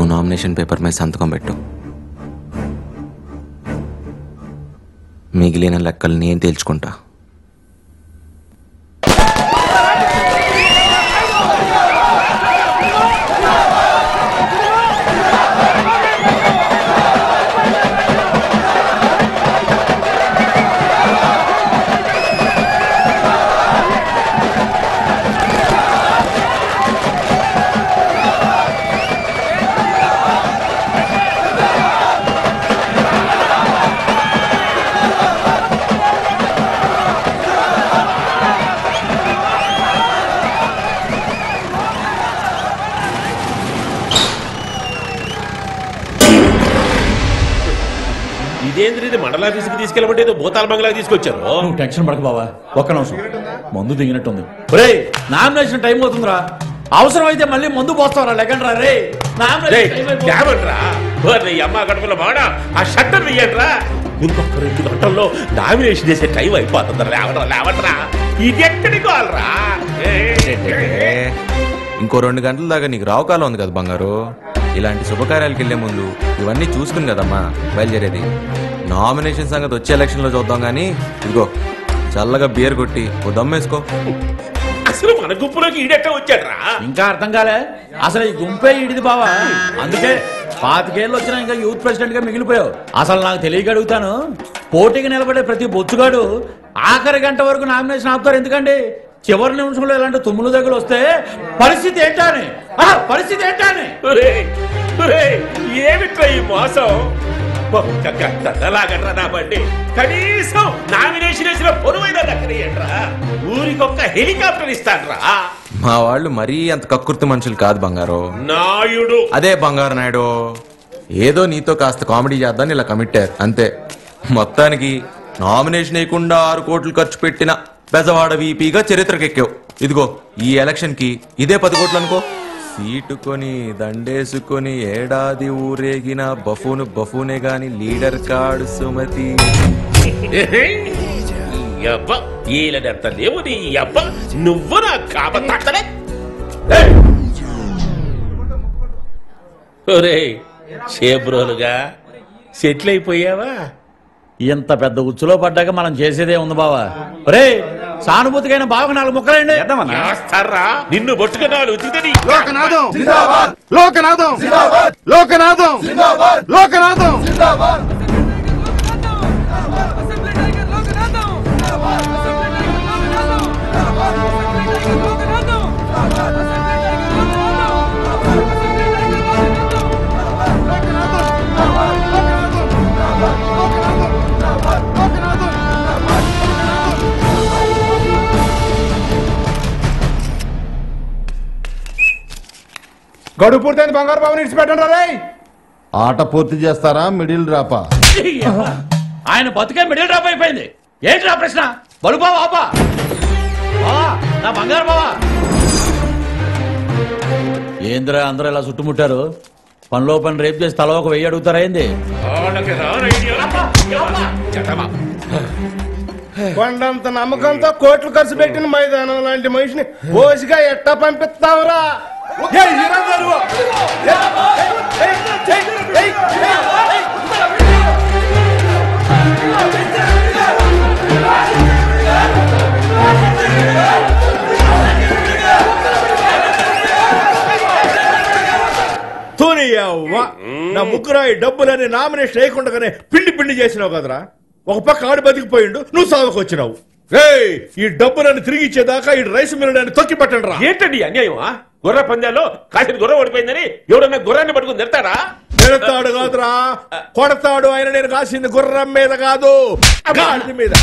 నువ్వు nomination paper మీద సంతకం పెట్టు. మిగిలిన లెక్కలు నేను తేల్చుకుంటా. ఇదేంద్ర ఇది మండలాఫీసుకి తీసుకెళ్ళమంటే ఏదో భూతాల బంగ్లాకి తీసుకొచ్చారు. నువ్వు టెన్షన్ పడక బావా, ఒక్క నిమిషం. మందు దిగినట్టుంది. రే నామినేషన్ టైం అవుతుందిరా. అవసరం అయితే మళ్ళీ మందు పోస్తావరా లెగండ్రా. రే అమ్మ గడపల మాడ ఆ షట్టర్ తీయండిరా. ఇంకొక 2 గంటల్లో నామినేషన్ చేసే టైం అయిపోతుంది. లేవట్రా ఇది ఎక్కడికి వాళ్ళరా. ఇంకో 2 గంటల దాకా నీకు రావుకాలం ఉంది కదా బంగారు. ఇలాంటి శుభకార్యాలకు వెళ్లే ముందు ఇవన్నీ చూసుకుని కదమ్మా బయలుదేరేది. నామినేషన్ సంగతి వచ్చే ఎలక్షన్ లో చూద్దాం గానీ ఇదిగో చల్లగా బియర్ కొట్టి ఓ దమ్మేసుకో. అసలు మన గుంపులోకి ఈడెట్ట వచ్చాడ్రా? ఇంకా అర్థం కాలే? అసలు ఈ గుంపే ఈడిది బావా. అందుకే 25 ఏళ్ళు వచ్చినా ఇంకా యూత్ ప్రెసిడెంట్ గా మిగిలిపోయావు. అసలు నాకు తెలియక అడుగుతాను, పోటీకి నిలబడే ప్రతి బొచ్చుగాడు ఆఖరి గంట వరకు నామినేషన్ ఆపుతారు. ఎందుకండి చివరి నిమిషంలో ఇలాంటి తుమ్ములు దగ్గర వస్తే పరిస్థితి ఏంటని ఏమిట్రా ఈ మోసం? లాగట్రా నా బండి. కనీసం నామినేషన్ వేసిన పొరువైనా దక్కనియంట్రా. ఊరికొక్క హెలికాప్టర్ ఇస్తాడ్రా. మా వాళ్ళు మరీ అంత కక్కుర్తి మనుషులు కాదు బంగారు నాయుడు. అదే బంగారు నాయుడు. ఏదో నీతో కాస్త కామెడీ చేద్దాన్ని ఇలా కమిట్టారు అంతే. మొత్తానికి నామినేషన్ వేయకుండా 6 కోట్లు ఖర్చు పెట్టిన బెజవాడ వీపీగా చరిత్రకెక్కావు. ఇదిగో ఈ ఎలక్షన్ కి ఇదే 10 కోట్లు అనుకో. సీటు కొని దండేసుకొని ఏడాది ఊరేగిన బఫూనే గాని లీడర్ కాడు సుమతి. లేవు నీ అబ్బ. నువ్వు నా కాబట్టలే. షేబ్రోలుగా సెటిల్ అయిపోయావా? ఇంత పెద్ద ఉచ్చులో పడ్డాక మనం చేసేదే ఉంది బావా. రే సానుభూతికైన బావకు 4 ముక్కలండి. నిన్ను పట్టుకున్నాడు. గడువు పూర్తయింది. బంగారు బాబు నిడిచిపెట్టండి రే. ఆట పూర్తి చేస్తారా మిడిల్ డ్రాపా? ఆయన బతుకే మిడిల్ డ్రాప్ అయిపోయింది. ఏంట్రా ప్రశ్న? బలుబావా ఆపా నా బంగారు బావా. ఏంద్రా అందరూ ఇలా చుట్టుముట్టారు? పనిలో పని రేపు చేసి తల ఒక 1000 అడుగుతారా ఏంది? కొండంత నమ్మకంతో కోట్లు ఖర్చు పెట్టిన మైదానం లాంటి మనిషిని ఓసిగా ఎట్టా పంపిస్తావురా? నా ముగ్గురాయి డబ్బులని నామినేషన్ వేయకుండానే పిండి చేసినావు కదరా. ఒక పక్క ఆడు బతికిపోయిండు, నువ్వు సాగుకు వచ్చినావు. ఈ డబ్బులను తిరిగి ఇచ్చేదాకా ఈ రైస్ మిల్లుని తొక్కి పట్టండి రా. ఏంటండి అన్యాయమా? గుర్ర పందాల్లో కాసిన గుర్ర ఓడిపోయిందని ఎవడన్నా గుర్రాన్ని పట్టుకుని నిడతాడా? నిడతాడు కాదురా, కొడతాడు. ఆయన నేను కాసింది గుర్రం మీద కాదు, గాడిద మీద.